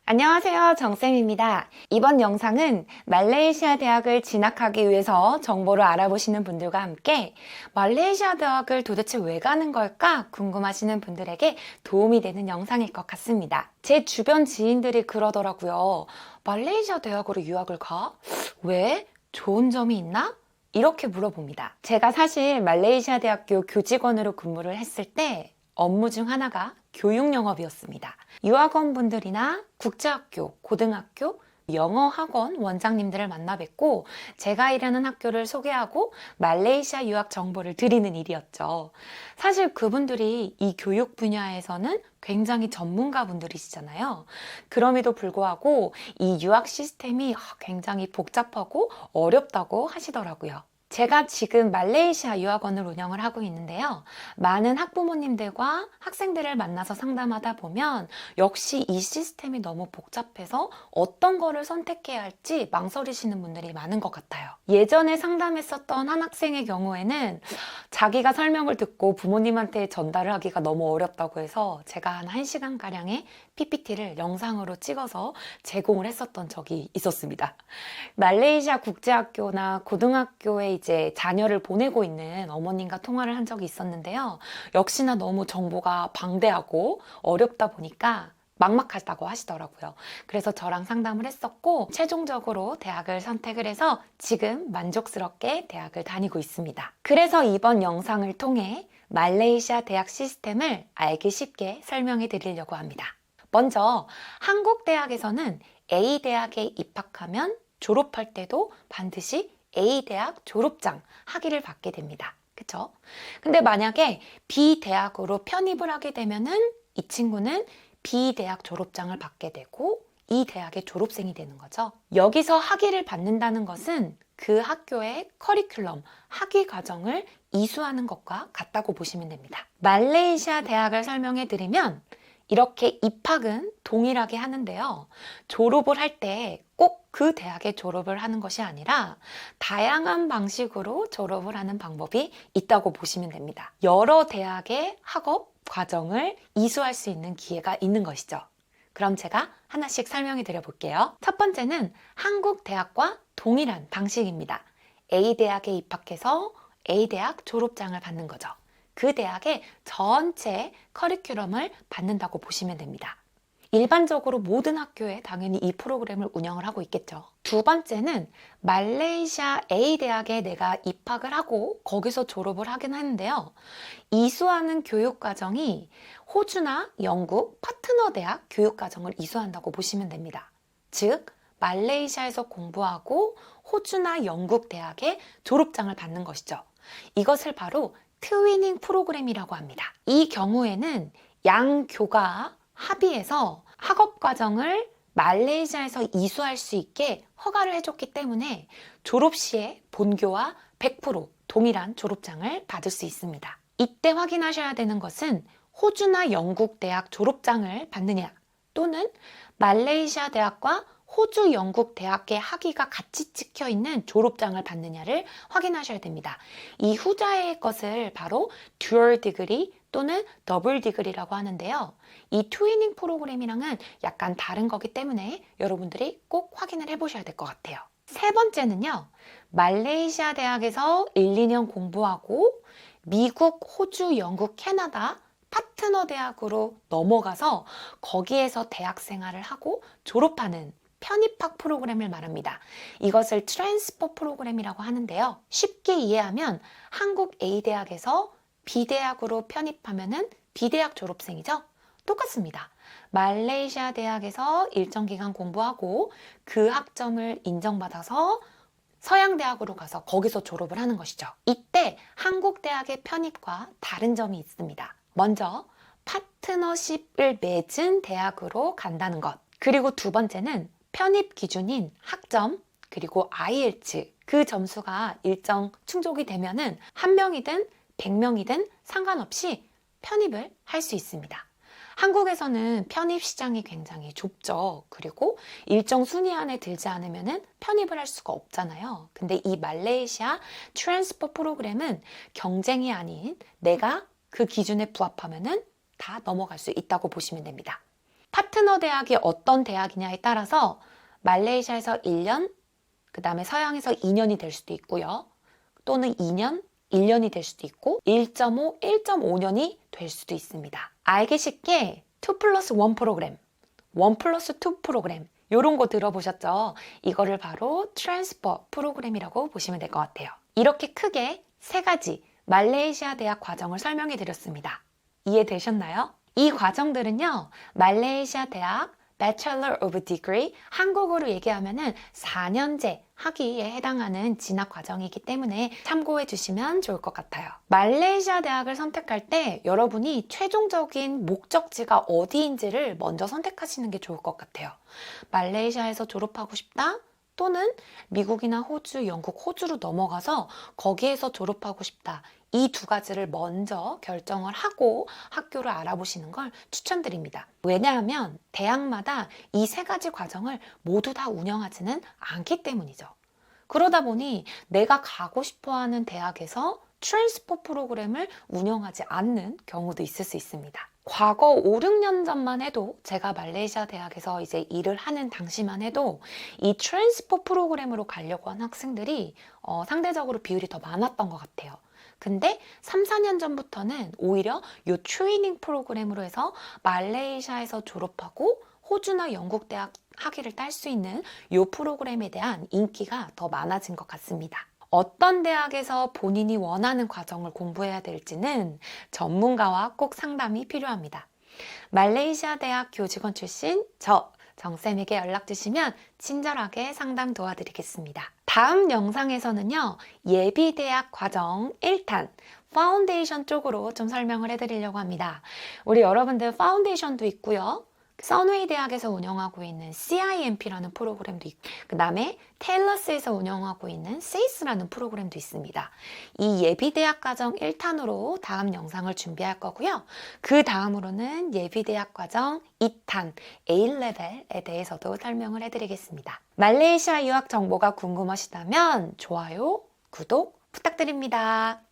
안녕하세요. 정쌤입니다. 이번 영상은 말레이시아 대학을 진학하기 위해서 정보를 알아보시는 분들과 함께 말레이시아 대학을 도대체 왜 가는 걸까 궁금하시는 분들에게 도움이 되는 영상일 것 같습니다. 제 주변 지인들이 그러더라고요. 말레이시아 대학으로 유학을 가? 왜? 좋은 점이 있나? 이렇게 물어봅니다. 제가 사실 말레이시아 대학교 교직원으로 근무를 했을 때 업무 중 하나가 교육 영업이었습니다. 유학원분들이나 국제학교, 고등학교, 영어학원 원장님들을 만나 뵙고 제가 일하는 학교를 소개하고 말레이시아 유학 정보를 드리는 일이었죠. 사실 그분들이 이 교육 분야에서는 굉장히 전문가 분들이시잖아요. 그럼에도 불구하고 이 유학 시스템이 굉장히 복잡하고 어렵다고 하시더라고요. 제가 지금 말레이시아 유학원을 운영을 하고 있는데요. 많은 학부모님들과 학생들을 만나서 상담하다 보면 역시 이 시스템이 너무 복잡해서 어떤 거를 선택해야 할지 망설이시는 분들이 많은 것 같아요. 예전에 상담했었던 한 학생의 경우에는 자기가 설명을 듣고 부모님한테 전달을 하기가 너무 어렵다고 해서 제가 한 1시간가량의 PPT를 영상으로 찍어서 제공을 했었던 적이 있었습니다. 말레이시아 국제학교나 고등학교에 이제 자녀를 보내고 있는 어머님과 통화를 한 적이 있었는데요. 역시나 너무 정보가 방대하고 어렵다 보니까 막막하다고 하시더라고요. 그래서 저랑 상담을 했었고 최종적으로 대학을 선택을 해서 지금 만족스럽게 대학을 다니고 있습니다. 그래서 이번 영상을 통해 말레이시아 대학 시스템을 알기 쉽게 설명해 드리려고 합니다. 먼저 한국 대학에서는 A대학에 입학하면 졸업할 때도 반드시 A대학 졸업장 학위를 받게 됩니다. 그쵸? 근데 만약에 B대학으로 편입을 하게 되면은 이 친구는 B대학 졸업장을 받게 되고 이 대학의 졸업생이 되는 거죠. 여기서 학위를 받는다는 것은 그 학교의 커리큘럼, 학위 과정을 이수하는 것과 같다고 보시면 됩니다. 말레이시아 대학을 설명해 드리면 이렇게 입학은 동일하게 하는데요. 졸업을 할 때 꼭 그 대학에 졸업을 하는 것이 아니라 다양한 방식으로 졸업을 하는 방법이 있다고 보시면 됩니다. 여러 대학의 학업 과정을 이수할 수 있는 기회가 있는 것이죠. 그럼 제가 하나씩 설명해 드려 볼게요. 첫 번째는 한국 대학과 동일한 방식입니다. A대학에 입학해서 A대학 졸업장을 받는 거죠. 그 대학의 전체 커리큘럼을 받는다고 보시면 됩니다. 일반적으로 모든 학교에 당연히 이 프로그램을 운영을 하고 있겠죠. 두 번째는 말레이시아 A대학에 내가 입학을 하고 거기서 졸업을 하긴 하는데요. 이수하는 교육과정이 호주나 영국 파트너 대학 교육과정을 이수한다고 보시면 됩니다. 즉, 말레이시아에서 공부하고 호주나 영국 대학의 졸업장을 받는 것이죠. 이것을 바로 트위닝 프로그램이라고 합니다. 이 경우에는 양 교가 합의해서 학업 과정을 말레이시아에서 이수할 수 있게 허가를 해줬기 때문에 졸업 시에 본교와 100% 동일한 졸업장을 받을 수 있습니다. 이때 확인하셔야 되는 것은 호주나 영국 대학 졸업장을 받느냐 또는 말레이시아 대학과 호주, 영국 대학의 학위가 같이 찍혀 있는 졸업장을 받느냐를 확인하셔야 됩니다. 이 후자의 것을 바로 듀얼 디그리 또는 더블 디그리라고 하는데요. 이 트위닝 프로그램이랑은 약간 다른 거기 때문에 여러분들이 꼭 확인을 해보셔야 될 것 같아요. 세 번째는요. 말레이시아 대학에서 1, 2년 공부하고 미국, 호주, 영국, 캐나다 파트너 대학으로 넘어가서 거기에서 대학 생활을 하고 졸업하는 편입학 프로그램을 말합니다. 이것을 트랜스퍼 프로그램이라고 하는데요. 쉽게 이해하면 한국 A대학에서 B대학으로 편입하면은 B대학 졸업생이죠. 똑같습니다. 말레이시아 대학에서 일정 기간 공부하고 그 학점을 인정받아서 서양대학으로 가서 거기서 졸업을 하는 것이죠. 이때 한국 대학의 편입과 다른 점이 있습니다. 먼저 파트너십을 맺은 대학으로 간다는 것. 그리고 두 번째는 편입 기준인 학점 그리고 IELTS 그 점수가 일정 충족이 되면은 한 명이든 100명이든 상관없이 편입을 할 수 있습니다. 한국에서는 편입 시장이 굉장히 좁죠. 그리고 일정 순위 안에 들지 않으면은 편입을 할 수가 없잖아요. 근데 이 말레이시아 트랜스퍼 프로그램은 경쟁이 아닌 내가 그 기준에 부합하면은 다 넘어갈 수 있다고 보시면 됩니다. 파트너 대학이 어떤 대학이냐에 따라서 말레이시아에서 1년, 그 다음에 서양에서 2년이 될 수도 있고요. 또는 2년, 1년이 될 수도 있고 1.5, 1.5년이 될 수도 있습니다. 알기 쉽게 2+1 프로그램, 1+2 프로그램 이런 거 들어보셨죠? 이거를 바로 트랜스퍼 프로그램이라고 보시면 될 것 같아요. 이렇게 크게 세 가지 말레이시아 대학 과정을 설명해 드렸습니다. 이해되셨나요? 이 과정들은요, 말레이시아 대학 Bachelor of Degree, 한국어로 얘기하면은 4년제 학위에 해당하는 진학 과정이기 때문에 참고해 주시면 좋을 것 같아요. 말레이시아 대학을 선택할 때 여러분이 최종적인 목적지가 어디인지를 먼저 선택하시는 게 좋을 것 같아요. 말레이시아에서 졸업하고 싶다? 또는 미국이나 호주, 영국, 호주로 넘어가서 거기에서 졸업하고 싶다. 이 두 가지를 먼저 결정을 하고 학교를 알아보시는 걸 추천드립니다. 왜냐하면 대학마다 이 세 가지 과정을 모두 다 운영하지는 않기 때문이죠. 그러다 보니 내가 가고 싶어 하는 대학에서 트랜스퍼 프로그램을 운영하지 않는 경우도 있을 수 있습니다. 과거 5, 6년 전만 해도 제가 말레이시아 대학에서 이제 일을 하는 당시만 해도 이 트랜스퍼 프로그램으로 가려고 한 학생들이 상대적으로 비율이 더 많았던 것 같아요. 근데 3, 4년 전부터는 오히려 이 트레이닝 프로그램으로 해서 말레이시아에서 졸업하고 호주나 영국 대학 학위를 딸 수 있는 이 프로그램에 대한 인기가 더 많아진 것 같습니다. 어떤 대학에서 본인이 원하는 과정을 공부해야 될지는 전문가와 꼭 상담이 필요합니다. 말레이시아 대학 교직원 출신 정쌤에게 연락 주시면 친절하게 상담 도와드리겠습니다. 다음 영상에서는요, 예비대학 과정 1탄, 파운데이션 쪽으로 좀 설명을 해드리려고 합니다. 우리 여러분들 파운데이션도 있고요. 선웨이 대학에서 운영하고 있는 CIMP라는 프로그램도 있고, 그 다음에 테일러스에서 운영하고 있는 SACE라는 프로그램도 있습니다. 이 예비대학 과정 1탄으로 다음 영상을 준비할 거고요. 그 다음으로는 예비대학 과정 2탄 A-레벨에 대해서도 설명을 해드리겠습니다. 말레이시아 유학 정보가 궁금하시다면 좋아요, 구독 부탁드립니다.